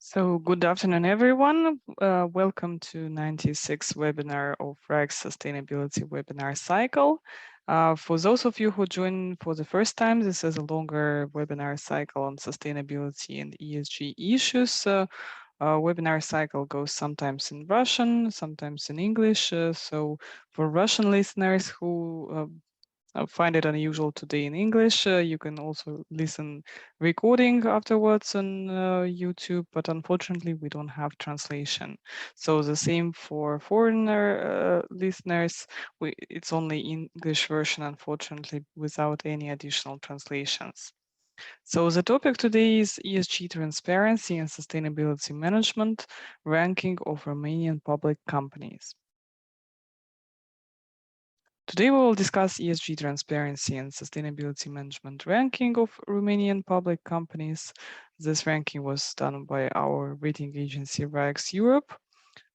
So good afternoon, everyone. Welcome to 96th webinar of RAEX-Sustainability webinar cycle. For those of you who join for the first time, this is a longer webinar cycle on sustainability and ESG issues. Webinar cycle goes sometimes in Russian, sometimes in English. So for Russian listeners who I find it unusual today in English. You can also listen recording afterwards on YouTube, but unfortunately we don't have translation. So the same for foreigner listeners. It's only English version, unfortunately, without any additional translations. So the topic today is ESG transparency and sustainability management, ranking of Romanian public companies. Today we will discuss ESG transparency and sustainability management ranking of Romanian public companies. This ranking was done by our rating agency RAEX-Europe.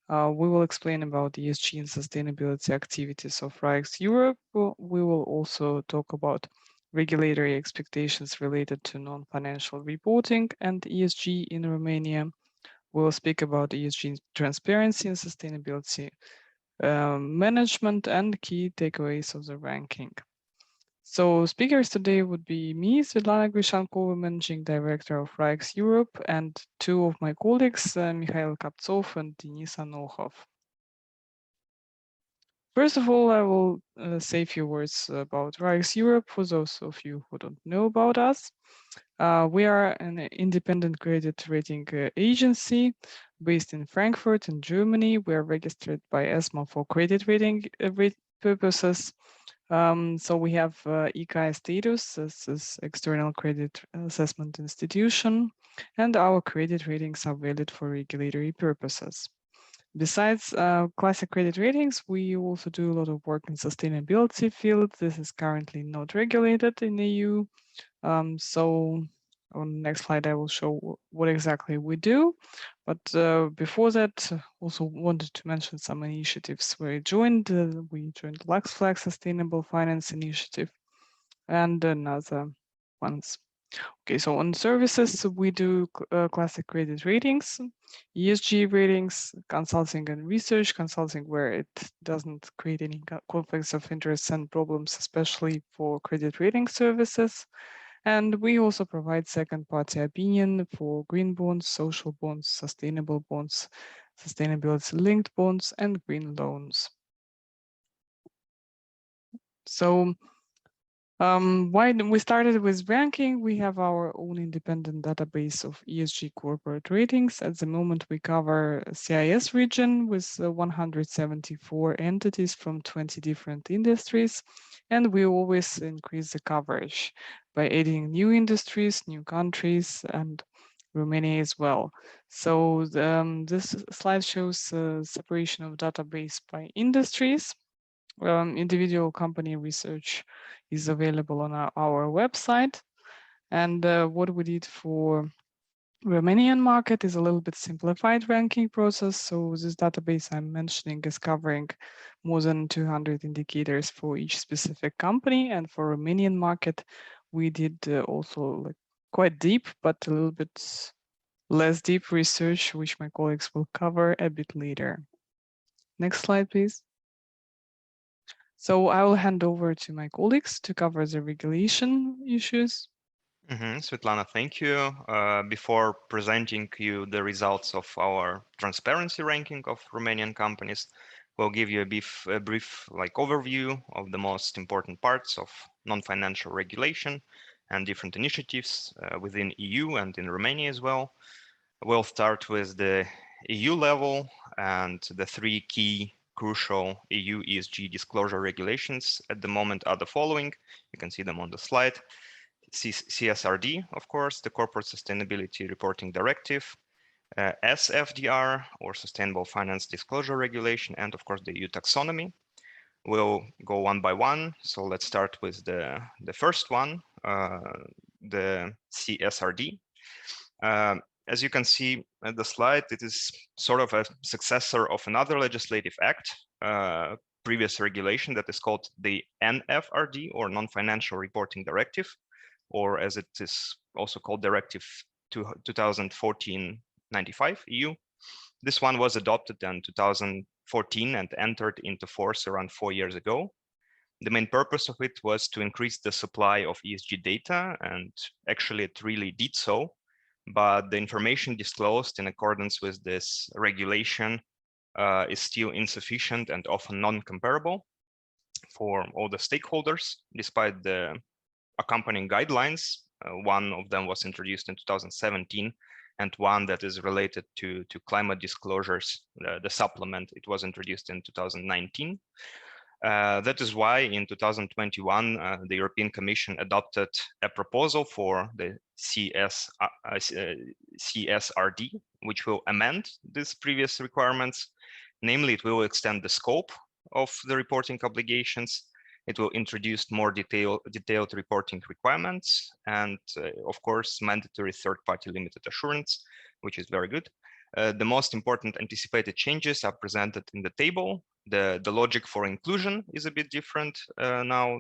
We will explain about ESG and sustainability activities of RAEX-Europe. We will also talk about regulatory expectations related to non-financial reporting and ESG in Romania. We will speak about ESG transparency and sustainability management and key takeaways of the ranking. So speakers today would be me, Svetlana Grishankova, Managing Director of RAEX-Europe, and two of my colleagues, Mikhail Kaptsov and Denis Anokhov. First of all, I will say a few words about RAEX-Europe for those of you who don't know about us. We are an independent credit rating agency based in Frankfurt in Germany. We are registered by ESMA for credit rating purposes. So we have ECAI status, this is External Credit Assessment Institution, and our credit ratings are valid for regulatory purposes. Besides classic credit ratings, we also do a lot of work in sustainability field. This is currently not regulated in the EU. So on the next slide, I will show what exactly we do. But before that, also wanted to mention some initiatives we joined. We joined LuxFlag Sustainable Finance Initiative and another ones. Okay, so on services, we do classic credit ratings, ESG ratings, consulting and research, consulting where it doesn't create any conflicts of interest and problems, especially for credit rating services. And we also provide second-party opinion for green bonds, social bonds, sustainable bonds, sustainability-linked bonds, and green loans. So why we started with ranking, we have our own independent database of ESG corporate ratings. At the moment, we cover CIS region with 174 entities from 20 different industries, and we always increase the coverage by adding new industries, new countries, and Romania as well. So this slide shows separation of database by industries. Individual company research is available on our website. And what we did for Romanian market is a little bit simplified ranking process. So this database I'm mentioning is covering more than 200 indicators for each specific company. And for Romanian market, we did also like quite deep, but a little bit less deep research, which my colleagues will cover a bit later. Next slide, please. So I will hand over to my colleagues to cover the regulation issues. Svetlana, thank you. Before presenting you the results of our transparency ranking of Romanian companies, we'll give you a brief overview of the most important parts of non-financial regulation and different initiatives within EU and in Romania as well. We'll start with the EU level, and the three key crucial EU ESG disclosure regulations at the moment are the following. You can see them on the slide. CSRD, of course, the Corporate Sustainability Reporting Directive, SFDR, or Sustainable Finance Disclosure Regulation, and of course the EU Taxonomy. We'll go one by one. So let's start with the first one, the CSRD. As you can see at the slide, it is sort of a successor of another legislative act, previous regulation that is called the NFRD, or Non-Financial Reporting Directive, or as it is also called Directive 2014 95 EU. This one was adopted in 2014 and entered into force around 4 years ago. The main purpose of it was to increase the supply of ESG data, and actually it really did so. But the information disclosed in accordance with this regulation is still insufficient and often non-comparable for all the stakeholders, despite the accompanying guidelines. One of them was introduced in 2017, and one that is related to climate disclosures, the supplement, it was introduced in 2019. That is why in 2021, the European Commission adopted a proposal for the CSRD, which will amend these previous requirements. Namely, it will extend the scope of the reporting obligations. It will introduce more detailed reporting requirements, and of course, mandatory third-party limited assurance, which is very good. The most important anticipated changes are presented in the table. The logic for inclusion is a bit different now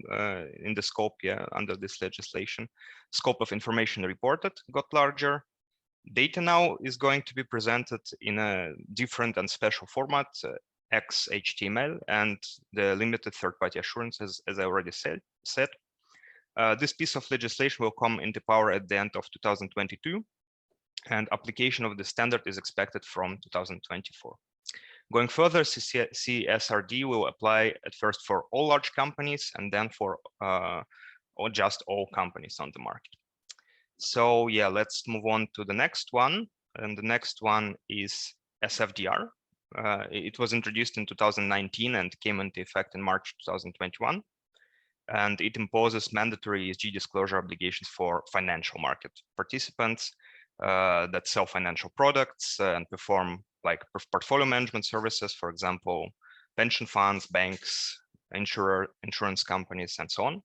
in the scope, under this legislation. Scope of information reported got larger. Data now is going to be presented in a different and special format, XHTML, and the limited third-party assurance, as I already said. This piece of legislation will come into power at the end of 2022, and application of the standard is expected from 2024. Going further, CSRD will apply at first for all large companies and then for or just all companies on the market. So yeah, let's move on to the next one. And the next one is SFDR. It was introduced in 2019 and came into effect in March 2021. And it imposes mandatory ESG disclosure obligations for financial market participants that sell financial products and perform like portfolio management services, for example, pension funds, banks, insurance companies, and so on.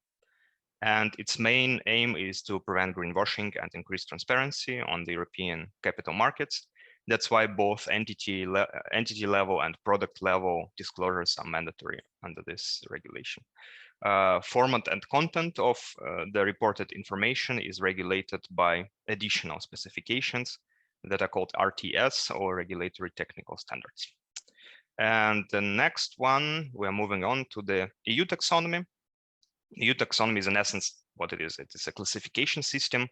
And its main aim is to prevent greenwashing and increase transparency on the European capital markets. That's why both entity level and product level disclosures are mandatory under this regulation. Format and content of the reported information is regulated by additional specifications that are called RTS, or regulatory technical standards. And the next one, we are moving on to the EU taxonomy. EU taxonomy is in essence what it is. It is a classification system,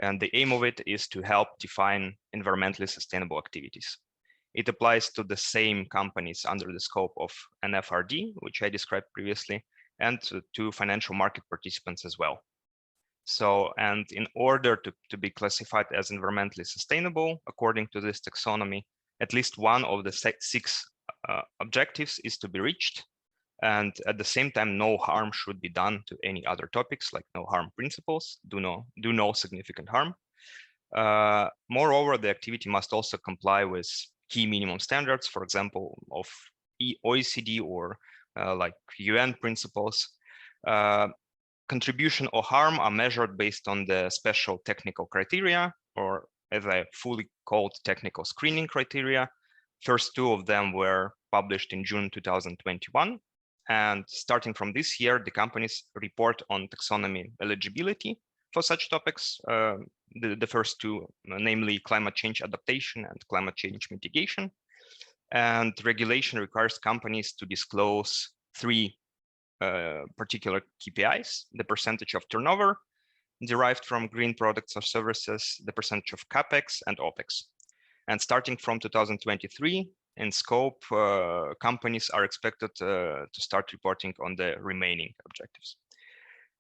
and the aim of it is to help define environmentally sustainable activities. It applies to the same companies under the scope of an FRD, which I described previously, and to financial market participants as well. So, and in order to be classified as environmentally sustainable, according to this taxonomy, at least one of the six objectives is to be reached. And at the same time, no harm should be done to any other topics, like no harm principles, do no significant harm. Moreover, the activity must also comply with key minimum standards, for example, of OECD or like UN principles. Contribution or harm are measured based on the special technical criteria, or as I fully called, technical screening criteria. First two of them were published in June 2021. And starting from this year, the companies report on taxonomy eligibility for such topics. The first two, namely climate change adaptation and climate change mitigation. And regulation requires companies to disclose three particular KPIs: the percentage of turnover derived from green products or services, the percentage of CapEx and OpEx. And starting from 2023, in scope, companies are expected to start reporting on the remaining objectives.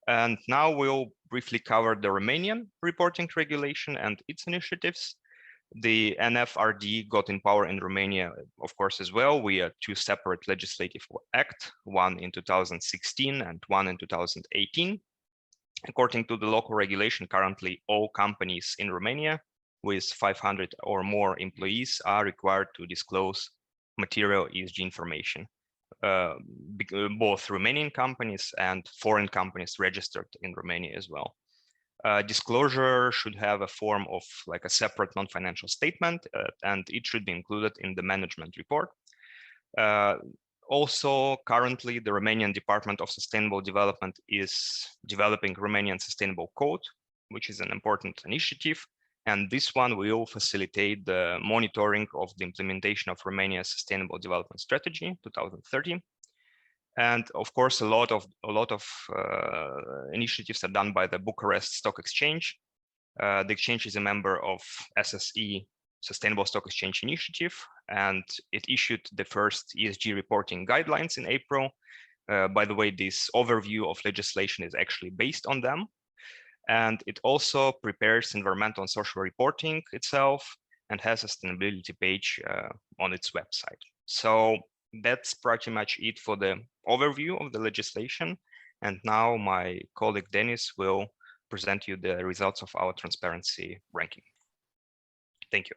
And now we'll briefly cover the Romanian reporting regulation and its initiatives. The NFRD got in power in Romania, of course, as well. We had two separate legislative acts, one in 2016 and one in 2018. According to the local regulation, currently all companies in Romania with 500 or more employees are required to disclose material ESG information, both Romanian companies and foreign companies registered in Romania as well. Disclosure should have a form of like a separate non-financial statement, and it should be included in the management report. Also, currently, the Romanian Department of Sustainable Development is developing Romanian Sustainable Code, which is an important initiative. And this one will facilitate the monitoring of the implementation of Romania's Sustainable Development Strategy 2030. And of course, a lot of initiatives are done by the Bucharest Stock Exchange. The exchange is a member of SSE, Sustainable Stock Exchange Initiative, and it issued the first ESG reporting guidelines in April. By the way, this overview of legislation is actually based on them. And it also prepares environmental and social reporting itself and has a sustainability page on its website. So that's pretty much it for the overview of the legislation. And now my colleague Dennis will present you the results of our transparency ranking. Thank you.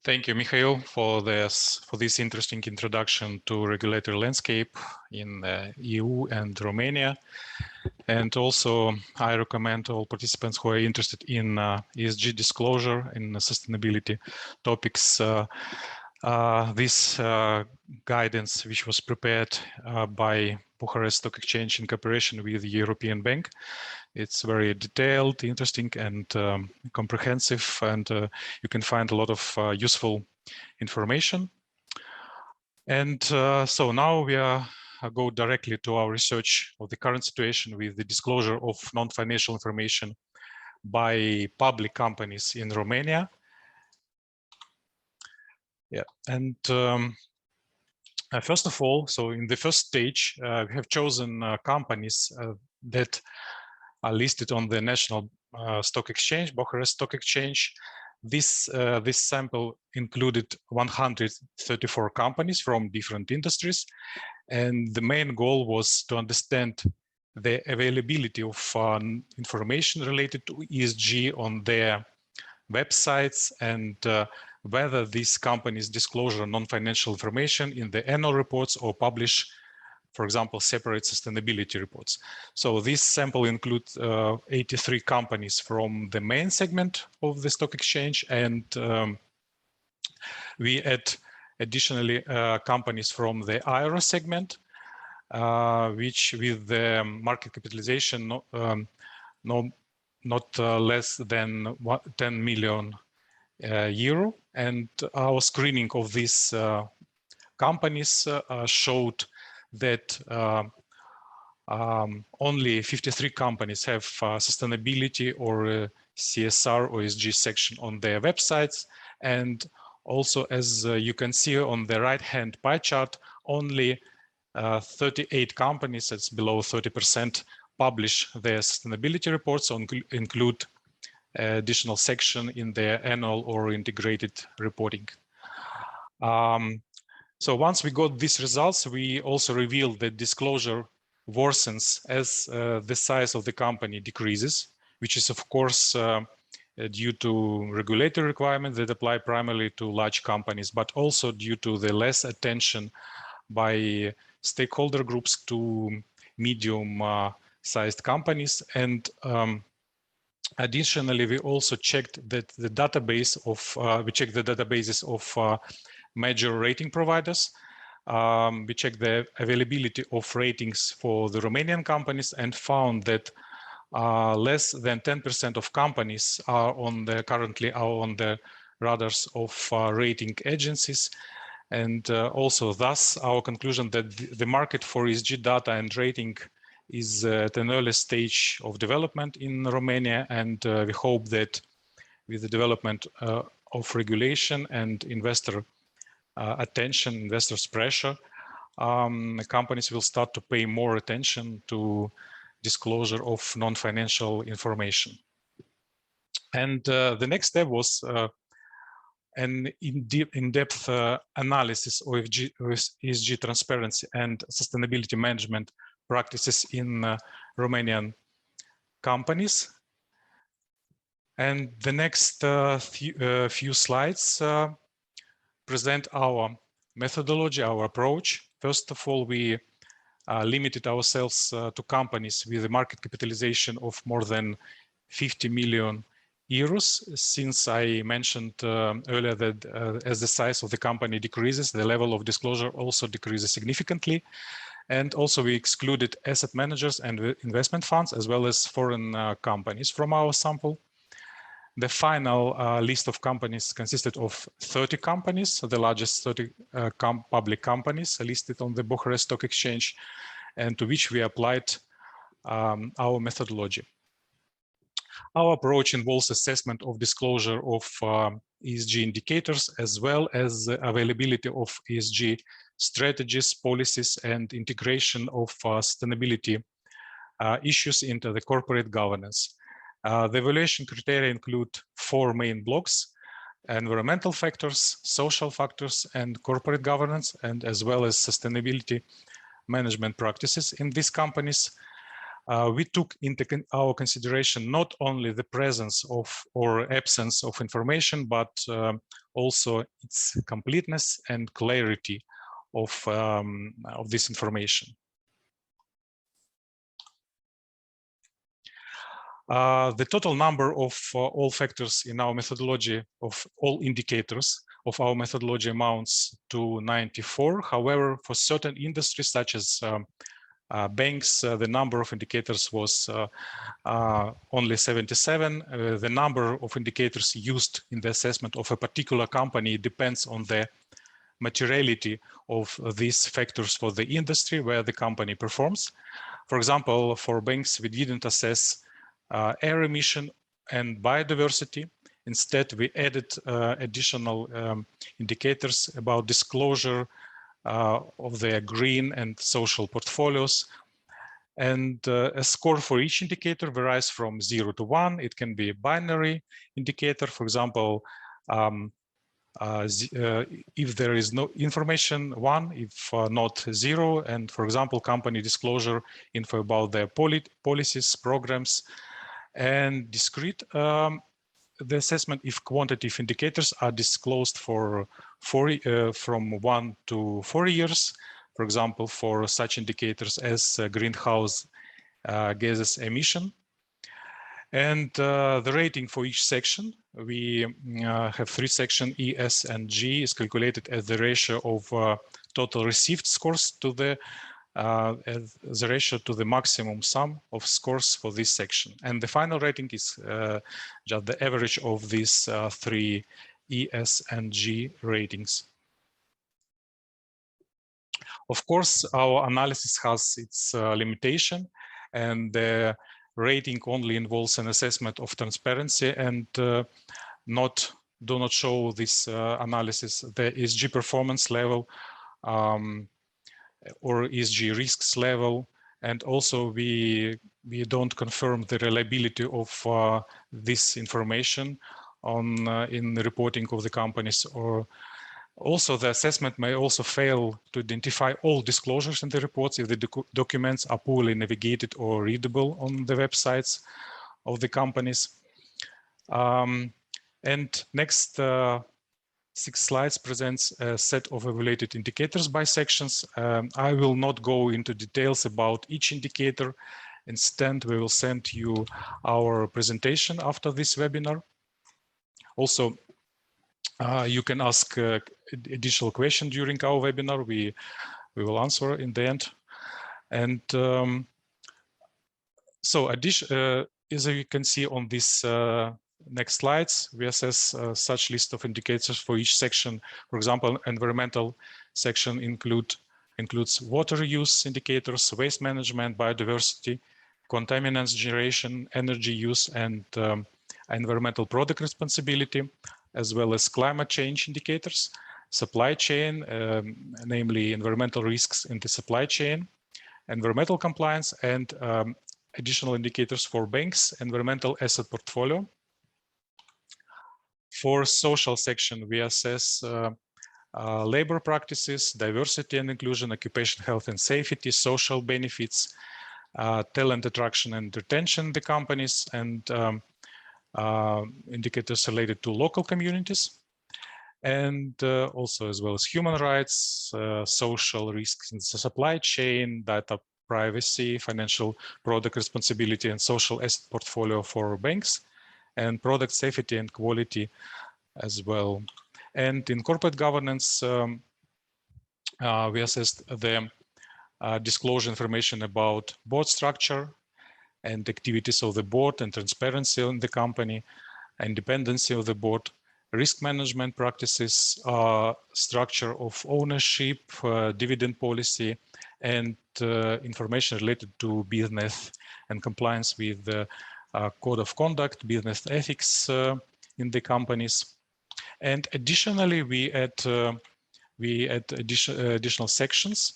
Thank you, Mikhail, for this interesting introduction to regulatory landscape in the EU and Romania. And also, I recommend all participants who are interested in ESG disclosure and sustainability topics, this guidance, which was prepared by Bucharest Stock Exchange in cooperation with the European Bank. It's very detailed, interesting, and comprehensive, and you can find a lot of useful information. And so now we go directly to our research of the current situation with the disclosure of non-financial information by public companies in Romania. Yeah, and first of all, so in the first stage, we have chosen companies that are listed on the National Stock Exchange, Bucharest Stock Exchange. This sample included 134 companies from different industries, and the main goal was to understand the availability of information related to ESG on their websites, and whether these companies disclose non-financial information in the annual reports or publish, for example, separate sustainability reports. So this sample includes 83 companies from the main segment of the stock exchange, and we add additionally companies from the IRA segment, which with the market capitalization not less than 10 million euro. And our screening of these companies showed that only 53 companies have sustainability or CSR or ESG section on their websites. And also, as you can see on the right-hand pie chart, only 38 companies, that's below 30%, publish their sustainability reports or include additional section in their annual or integrated reporting. So once we got these results, we also revealed that disclosure worsens as the size of the company decreases, which is of course due to regulatory requirements that apply primarily to large companies, but also due to the less attention by stakeholder groups to medium-sized companies. And additionally, we also checked that the database of the databases of major rating providers. We checked the availability of ratings for the Romanian companies and found that less than 10% of companies are currently on the radars of rating agencies. And also thus our conclusion that the market for ESG data and rating is at an early stage of development in Romania, and we hope that with the development of regulation and investor attention, investors' pressure, companies will start to pay more attention to disclosure of non-financial information. And the next step was an in-depth analysis of ESG transparency and sustainability management practices in Romanian companies. And the next few slides present our methodology, our approach. First of all, we limited ourselves to companies with a market capitalization of more than 50 million euros, since I mentioned earlier that as the size of the company decreases, the level of disclosure also decreases significantly. And also we excluded asset managers and investment funds, as well as foreign companies from our sample. The final list of companies consisted of 30 companies, so the largest 30 public companies listed on the Bucharest Stock Exchange, and to which we applied our methodology. Our approach involves assessment of disclosure of ESG indicators, as well as the availability of ESG strategies, policies, and integration of sustainability issues into the corporate governance. The evaluation criteria include 4 main blocks: environmental factors, social factors, and corporate governance, and as well as sustainability management practices in these companies. We took into our consideration not only the presence of or absence of information, but also its completeness and clarity of this information. The total number of all factors in our methodology, of all indicators of our methodology, amounts to 94. However, for certain industries such as banks, the number of indicators was only 77. The number of indicators used in the assessment of a particular company depends on the materiality of these factors for the industry where the company performs. For example, for banks, we didn't assess air emission and biodiversity. Instead, we added additional indicators about disclosure of their green and social portfolios. And a score for each indicator varies from 0 to 1. It can be a binary indicator, for example, if there is no information, 1, if not 0, and for example, company disclosure info about their policies, programs, and discrete the assessment if quantitative indicators are disclosed for from 1 to 4 years, for example, for such indicators as greenhouse gases emission. And the rating for each section, we have 3 sections, E, S, and G, is calculated as the ratio of total received scores to the ratio to the maximum sum of scores for this section. And the final rating is just the average of these 3 E, S, and G ratings. Of course, our analysis has its limitation, and the rating only involves an assessment of transparency and do not show this analysis the ESG performance level or ESG risks level, and also we don't confirm the reliability of this information on in the reporting of the companies. Or also the assessment may also fail to identify all disclosures in the reports if the documents are poorly navigated or readable on the websites of the companies. And next 6 slides presents a set of evaluated indicators by sections. I will not go into details about each indicator. Instead, we will send you our presentation after this webinar. Also, you can ask additional questions during our webinar. We will answer in the end. And so as you can see on this next slides, we assess such list of indicators for each section. For example, environmental section includes water use indicators, waste management, biodiversity, contaminants generation, energy use, and environmental product responsibility, as well as climate change indicators, supply chain, namely environmental risks in the supply chain, environmental compliance, and additional indicators for banks, environmental asset portfolio. For social section, we assess labor practices, diversity and inclusion, occupation health and safety, social benefits, talent attraction and retention in the companies, and indicators related to local communities, and also as well as human rights, social risks in the supply chain, data privacy, financial product responsibility, and social asset portfolio for banks, and product safety and quality as well. And in corporate governance, we assessed the disclosure information about board structure and activities of the board and transparency in the company, independency of the board, risk management practices, structure of ownership, dividend policy, and information related to business and compliance with the code of conduct, business ethics in the companies. And additionally, we add additional sections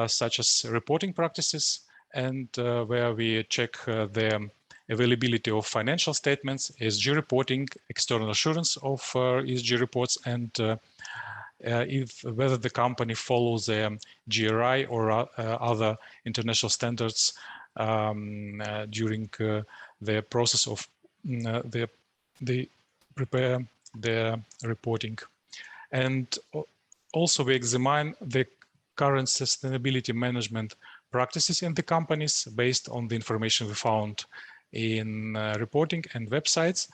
such as reporting practices, and where we check the availability of financial statements, ESG reporting, external assurance of ESG reports, and whether the company follows the GRI or other international standards during the process of the prepare the reporting. And also we examine the current sustainability management practices in the companies based on the information we found in reporting and websites.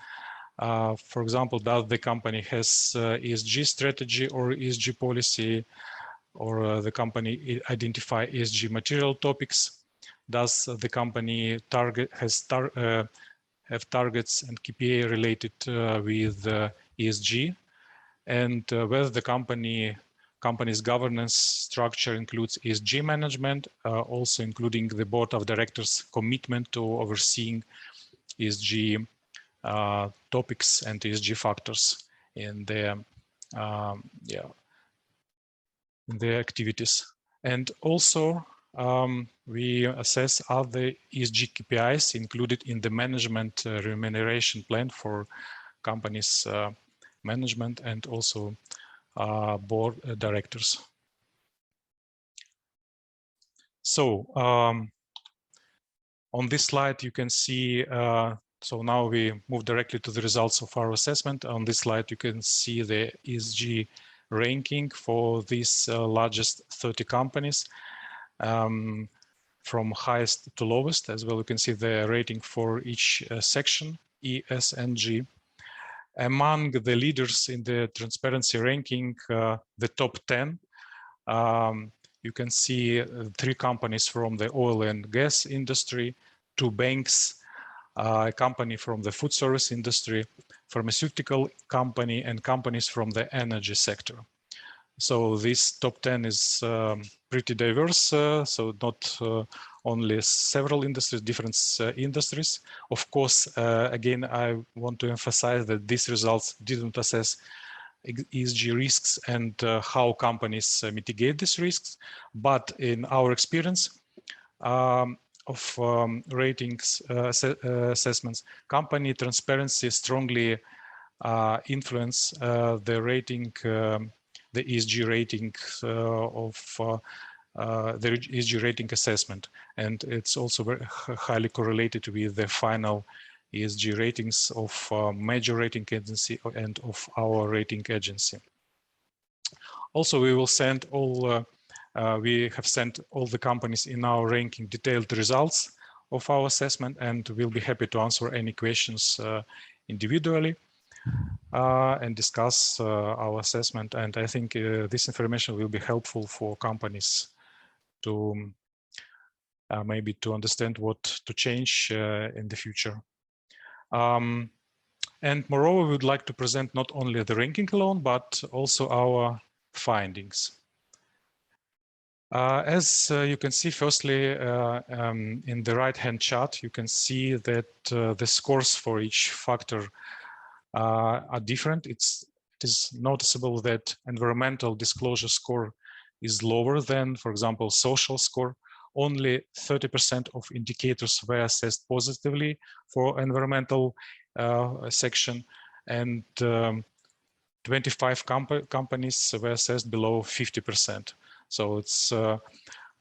For example, does the company has ESG strategy or ESG policy, or the company identify ESG material topics? Does the company have targets and KPI related with ESG? And whether the company's governance structure includes ESG management, also including the board of directors' commitment to overseeing ESG topics and ESG factors in the activities. And also we assess other ESG KPIs included in the management remuneration plan for companies' management and also board directors. So on this slide you can see, so now we move directly to the results of our assessment. On this slide you can see the ESG ranking for these largest 30 companies, from highest to lowest. As well, you can see the rating for each section, E, S, and G. Among the leaders in the transparency ranking, the top 10, you can see 3 companies from the oil and gas industry, 2 banks, a company from the food service industry, pharmaceutical company, and companies from the energy sector. So this top 10 is pretty diverse, so not only several industries, different industries. Of course, again, I want to emphasize that these results didn't assess ESG risks and how companies mitigate these risks. But in our experience of ratings assessments, company transparency strongly influence the rating, the ESG rating the ESG rating assessment, and it's also very highly correlated with the final ESG ratings of major rating agency and of our rating agency. Also, we will send all, we have sent all the companies in our ranking detailed results of our assessment, and we'll be happy to answer any questions individually and discuss our assessment. And I think this information will be helpful for companies to maybe to understand what to change in the future. And moreover, we would like to present not only the ranking alone, but also our findings. As you can see, firstly, in the right-hand chart, you can see that the scores for each factor are different. It is noticeable that environmental disclosure score is lower than, for example, social score. Only 30% of indicators were assessed positively for environmental section, and 25 companies were assessed below 50%. So it's,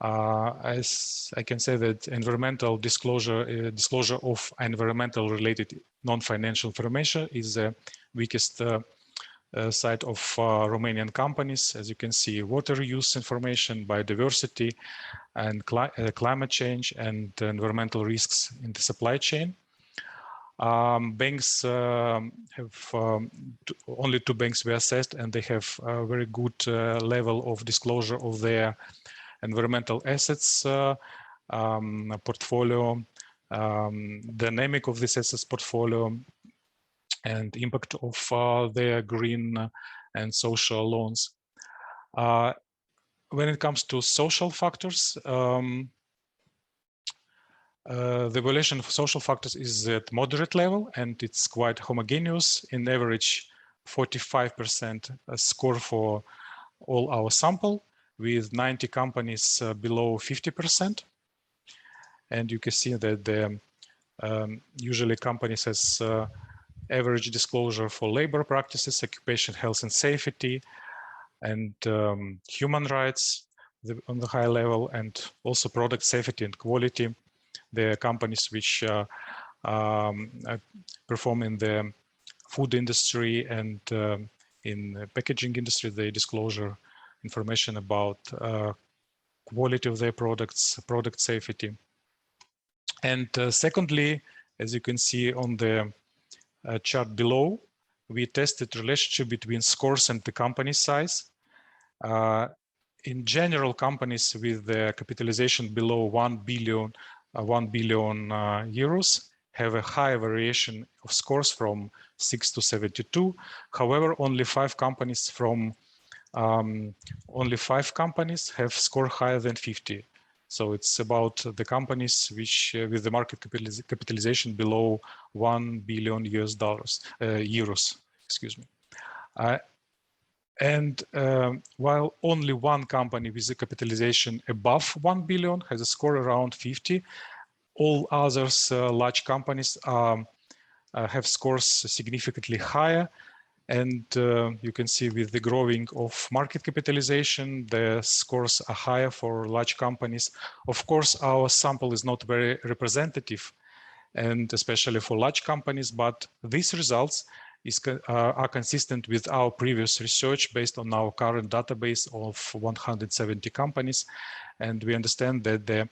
as I can say, that environmental disclosure, disclosure of environmental related non-financial information is the weakest side of Romanian companies. As you can see, water use information, biodiversity, and climate change, and environmental risks in the supply chain. Banks have only 2 banks were assessed, and they have a very good level of disclosure of their environmental assets portfolio, dynamic of this assets portfolio, and impact of their green and social loans. When it comes to social factors, the evaluation of social factors is at moderate level, and it's quite homogeneous. In average, 45% score for all our sample, with 90 companies below 50%. And you can see that the usually companies has average disclosure for labor practices, occupation health and safety, and human rights on the high level, and also product safety and quality. The companies which perform in the food industry and in the packaging industry, they disclosure information about quality of their products, product safety. And secondly, as you can see on the chart below, we tested relationship between scores and the company size. In general, companies with the capitalization below 1 billion euros have a high variation of scores from 6 to 72. However, only five companies have score higher than 50. So it's about the companies which with the market capitalization below 1 billion euros, excuse me. And while only one company with a capitalization above 1 billion has a score around 50, all others large companies have scores significantly higher. And you can see with the growing of market capitalization, the scores are higher for large companies. Of course, our sample is not very representative, and especially for large companies, but these results are consistent with our previous research based on our current database of 170 companies. And we understand that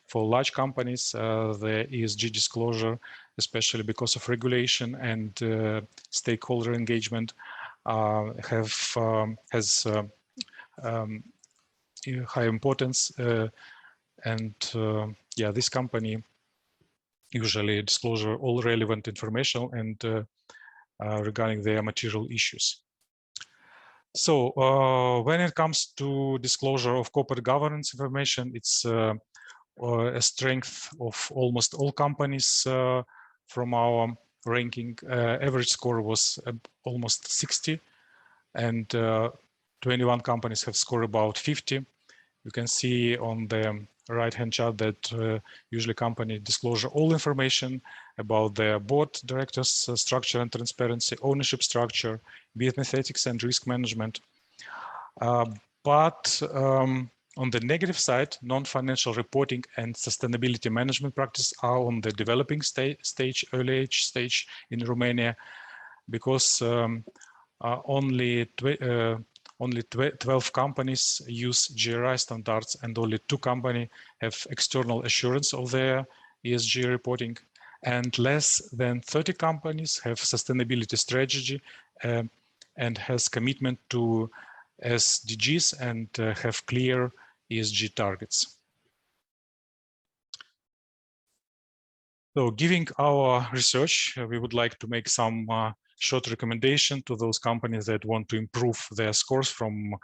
for large companies, the ESG disclosure, especially because of regulation and stakeholder engagement, has high importance. Yeah, this company usually disclosure all relevant information and regarding their material issues. So when it comes to disclosure of corporate governance information, it's a strength of almost all companies from our ranking. Average score was almost 60, and 21 companies have scored about 50. You can see on the right-hand chart that usually company disclosure all information about their board directors structure and transparency, ownership structure, business ethics and risk management. But on the negative side, non-financial reporting and sustainability management practice are on the developing stage, early age stage in Romania, because only 12 companies use GRI standards, and only 2 companies have external assurance of their ESG reporting, and less than 30 companies have sustainability strategy and has commitment to SDGs and have clear ESG targets. So, giving our research, we would like to make some short recommendation to those companies that want to improve their scores to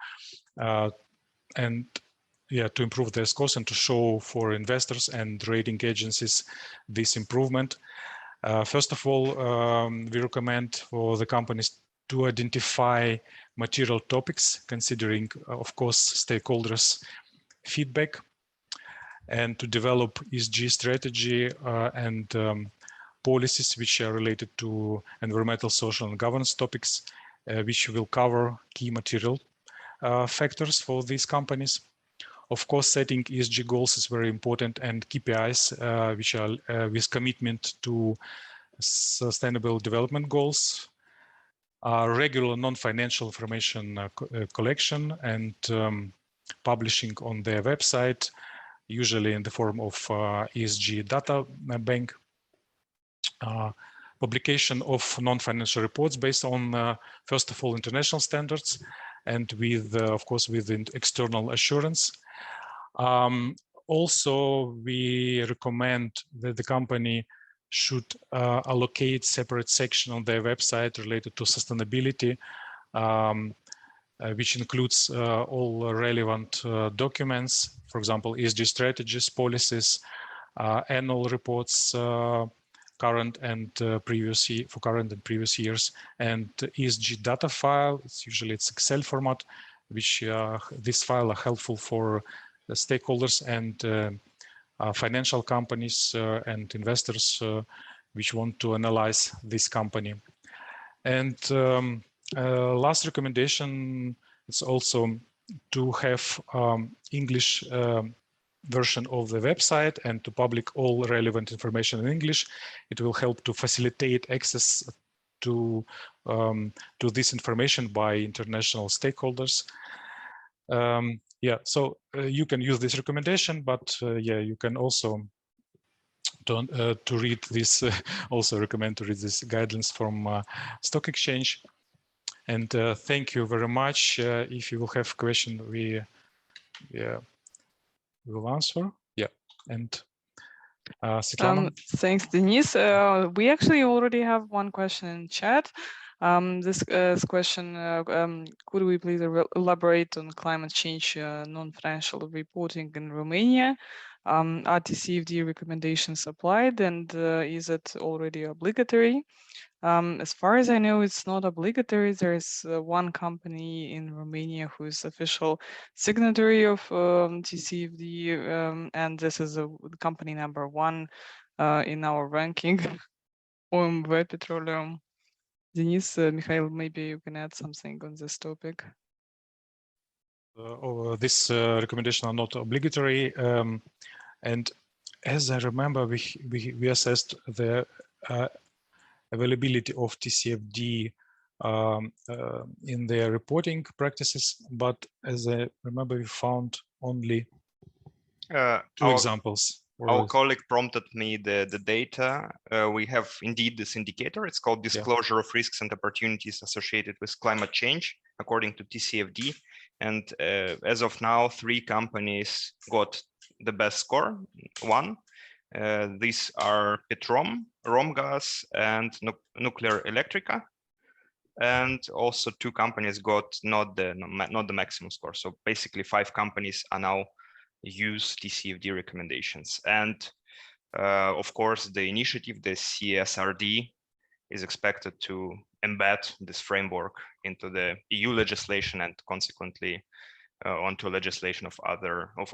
improve their scores and to show for investors and rating agencies this improvement. First of all, we recommend for the companies to identify material topics, considering, of course, stakeholders' feedback, and to develop ESG strategy and policies which are related to environmental, social, and governance topics, which will cover key material factors for these companies. Of course, setting ESG goals is very important, and KPIs, which are with commitment to sustainable development goals, regular non-financial information collection and publishing on their website, usually in the form of ESG data bank, publication of non-financial reports based on, first of all, international standards, and with, of course, with external assurance. Also, we recommend that the company should allocate separate section on their website related to sustainability, which includes all relevant documents, for example, ESG strategies, policies, annual reports, current and previous years, and ESG data file. It's Excel format, which this file are helpful for the stakeholders and financial companies and investors which want to analyze this company. And last recommendation is also to have English version of the website and to public all relevant information in English. It will help to facilitate access to this information by international stakeholders. Yeah, so you can use this recommendation, but yeah, you can also to read this. Also recommend to read this guidelines from Stock Exchange. And thank you very much. If you will have question, we will answer. Yeah, and Svetlana. Thanks, Denis. We actually already have one question in chat. This question, could we please elaborate on climate change non-financial reporting in Romania? Are TCFD recommendations applied, and is it already obligatory? As far as I know, it's not obligatory. There is one company in Romania who is official signatory of TCFD, and this is company number 1 in our ranking on Web Petroleum. Denis, Mikhail, maybe you can add something on this topic. This recommendation are not obligatory, and as I remember, we assessed the availability of TCFD in their reporting practices, but as I remember, we found only 2 examples. Our colleague prompted me the data. We have indeed this indicator. It's called Disclosure of Risks and Opportunities Associated with Climate Change, according to TCFD. And as of now, 3 companies got the best score. These are Petrom, Romgaz, and Nuclear Electrica. And also 2 companies got not the maximum score. So basically 5 companies are now use TCFD recommendations. And of course, the initiative, the CSRD, is expected to embed this framework into the EU legislation and consequently onto legislation of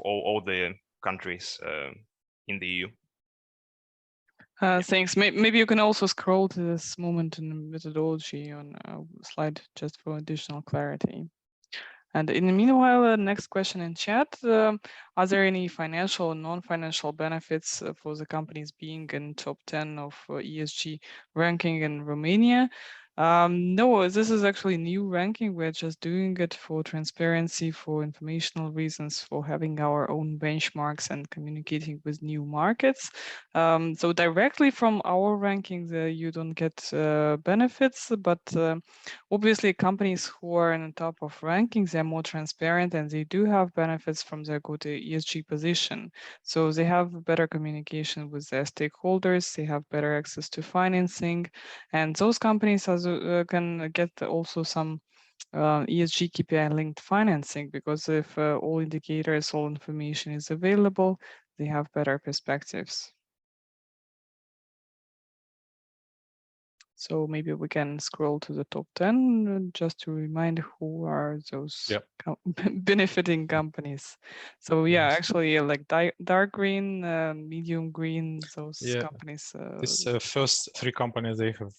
all the countries in the EU. Thanks. Maybe you can also scroll to this moment in the methodology on a slide just for additional clarity. And in the meanwhile, next question in chat, are there any financial or non-financial benefits for the companies being in top 10 of ESG ranking in Romania? No, this is actually new ranking. We're just doing it for transparency, for informational reasons, for having our own benchmarks and communicating with new markets. So directly from our rankings, you don't get benefits, but obviously companies who are in the top of rankings, they're more transparent and they do have benefits from their good ESG position. So they have better communication with their stakeholders, they have better access to financing, and those companies can get also some ESG KPI linked financing, because if all indicators, all information is available, they have better perspectives. So maybe we can scroll to the top 10 just to remind who are those benefiting companies. So yeah, actually like dark green, medium green, those companies. This first 3 companies, they have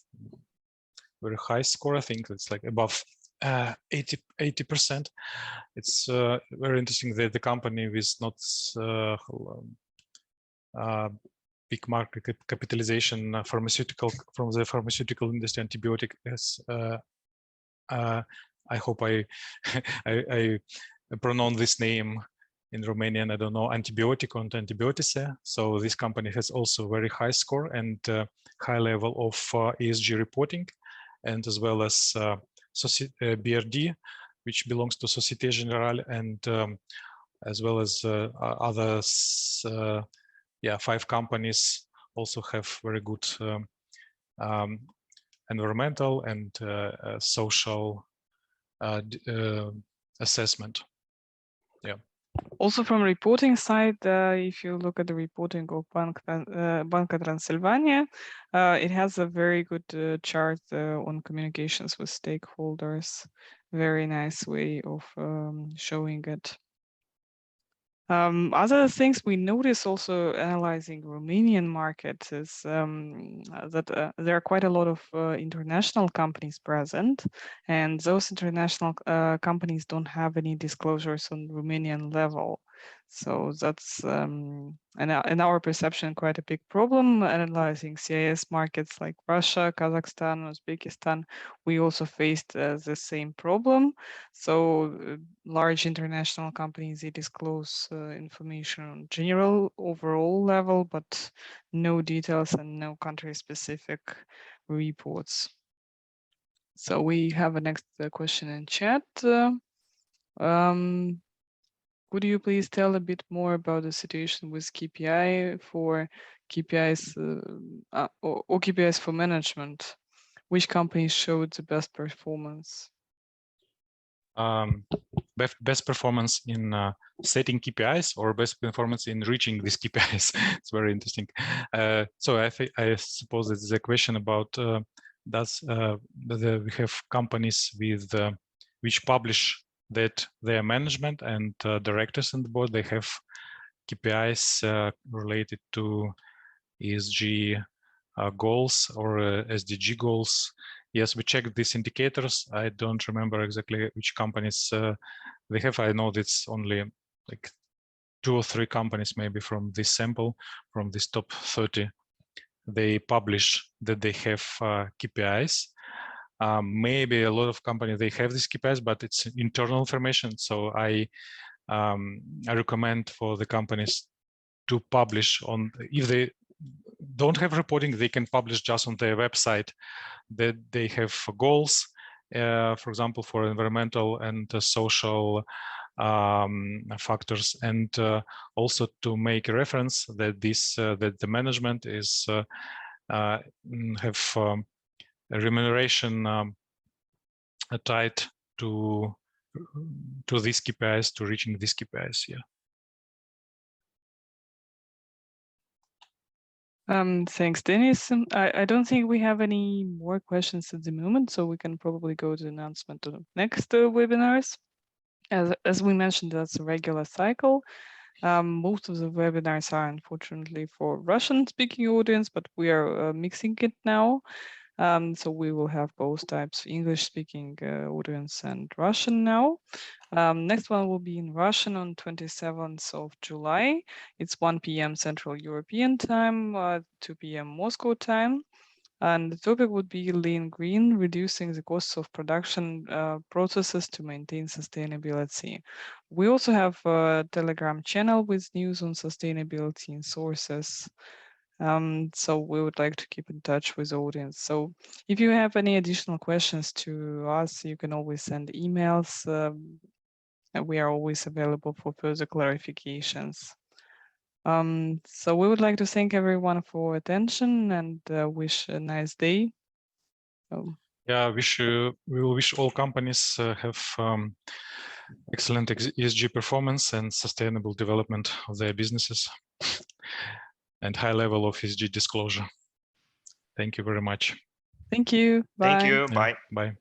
very high score. I think it's like above 80%. It's very interesting that the company with not big market capitalization, from the pharmaceutical industry, antibiotic is, I hope I pronounce this name in Romanian, I don't know, Antibiotic and Antibiotice. So this company has also very high score and high level of ESG reporting, and as well as BRD, which belongs to Société Générale, and as well as others, 5 companies also have very good environmental and social assessment. Yeah. Also from reporting side, if you look at the reporting of Banca Transilvania, it has a very good chart on communications with stakeholders. Very nice way of showing it. Other things we notice also analyzing Romanian market is that there are quite a lot of international companies present, and those international companies don't have any disclosures on Romanian level. So that's in our perception quite a big problem. Analyzing CIS markets like Russia, Kazakhstan, Uzbekistan, we also faced the same problem. So large international companies, they disclose information on general overall level, but no details and no country specific reports. So we have a next question in chat. Could you please tell a bit more about the situation with KPI for KPIs or KPIs for management? Which companies showed the best performance? Best performance in setting KPIs or best performance in reaching these KPIs? It's very interesting. So I suppose it's a question about we have companies with which publish that their management and directors on the board, they have KPIs related to ESG goals or SDG goals. Yes, we checked these indicators. I don't remember exactly which companies they have. I know it's only like 2 or 3 companies maybe from this sample, from this top 30. They publish that they have KPIs. Maybe a lot of companies, they have these KPIs, but it's internal information. So I recommend for the companies to publish on, if they don't have reporting, they can publish just on their website that they have goals, for example, for environmental and social factors, and also to make a reference that this that the management is have a remuneration tied to these KPIs, to reaching these KPIs. Yeah. Thanks, Denis. I don't think we have any more questions at the moment, so we can probably go to the announcement of the next webinars. As we mentioned, that's a regular cycle. Most of the webinars are unfortunately for Russian-speaking audience, but we are mixing it now. So we will have both types, English-speaking audience and Russian now. Next one will be in Russian on 27th of July. It's 1 p.m. Central European time, 2 p.m. Moscow time. And the topic would be Lean Green, reducing the costs of production processes to maintain sustainability. We also have a Telegram channel with news on sustainability and sources. So we would like to keep in touch with the audience. So if you have any additional questions to us, you can always send emails. And we are always available for further clarifications. So we would like to thank everyone for attention and wish a nice day. Yeah, we will wish all companies have excellent ESG performance and sustainable development of their businesses and high level of ESG disclosure. Thank you very much. Thank you. Bye. Thank you. Yeah, Bye. bye.